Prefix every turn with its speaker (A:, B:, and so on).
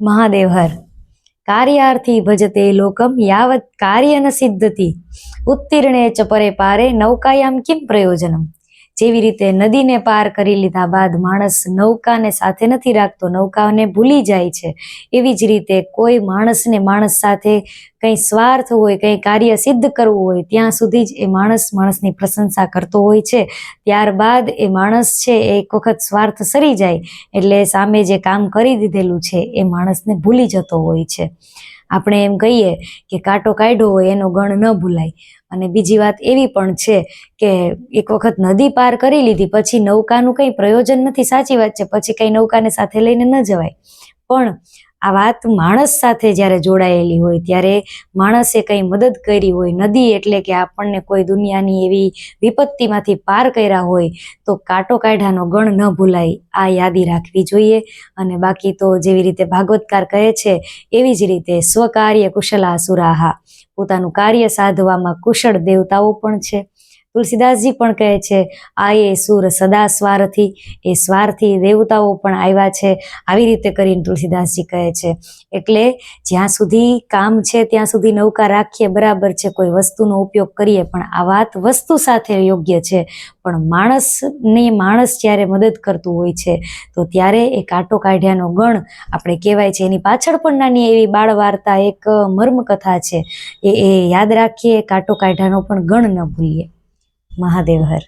A: મહાદેવ હર. કાર્યાર્થી ભજતે લોકમ યાવત કાર્ય ન સિદ્ધતિ ઉત્તીર્ણે ચ પરે પારે નૌકાયામ કિમ પ્રયોજનમ. જેવી રીતે નદીને પાર કરી લીધા બાદ માણસ નૌકાને સાથે નથી રાખતો, નૌકાને ભૂલી જાય છે, એવી જ રીતે કોઈ માણસને માણસ સાથે કંઈ સ્વાર્થ હોય, કંઈ કાર્ય સિદ્ધ કરવું હોય ત્યાં સુધી જ એ માણસની પ્રશંસા કરતો હોય છે. ત્યારબાદ એ માણસ છે એ એક વખત સ્વાર્થ સરી જાય એટલે સામે જે કામ કરી દીધેલું છે એ માણસને ભૂલી જતો હોય છે. આપણે એમ કહીએ કે કાંટો કાઢ્યો હોય એનો ગણ ન ભૂલાય. અને બીજી વાત એવી પણ છે કે એક વખત નદી પાર કરી લીધી પછી નૌકાનું કંઈ પ્રયોજન નથી. સાચી વાત છે, પછી કંઈ નૌકાને સાથે લઈને ન જવાય. પણ આ વાત માણસ સાથે જ્યારે જોડાયેલી હોય ત્યારે માણસે કંઈ મદદ કરી હોય, નદી એટલે કે આપણને કોઈ દુનિયાની એવી વિપત્તિમાંથી પાર કર્યા હોય તો કાંટો કાઢ્યાનો ગણ ન ભૂલાય, આ યાદી રાખવી જોઈએ. અને બાકી તો જેવી રીતે ભાગવતકાર કહે છે એવી જ રીતે સ્વકાર્ય કુશલા સુરાહા, પોતાનું કાર્ય સાધવામાં કુશળ દેવતાઓ પણ છે. તુલસીદાસજી પણ કહે છે આયે સુર સદા સ્વાર્થી, એ સ્વાર્થી દેવતાઓ પણ આવ્યા છે. આવી રીતે કરીને તુલસીદાસજી કહે છે. એટલે જ્યાં સુધી કામ છે ત્યાં સુધી નૌકા રાખીએ, બરાબર છે, કોઈ વસ્તુનો ઉપયોગ કરીએ, પણ આ વાત વસ્તુ સાથે યોગ્ય છે. પણ માણસ જ્યારે મદદ કરતું હોય છે તો ત્યારે એ કાંટો કાઢ્યાનો ગણ આપણે કહેવાય છે. એની પાછળ પણ નાની એવી બાળ વાર્તા, એક મર્મકથા છે, એ યાદ રાખીએ, કાંટો કાઢ્યાનો પણ ગણ ન ભૂલીએ. મહાદેવ હર.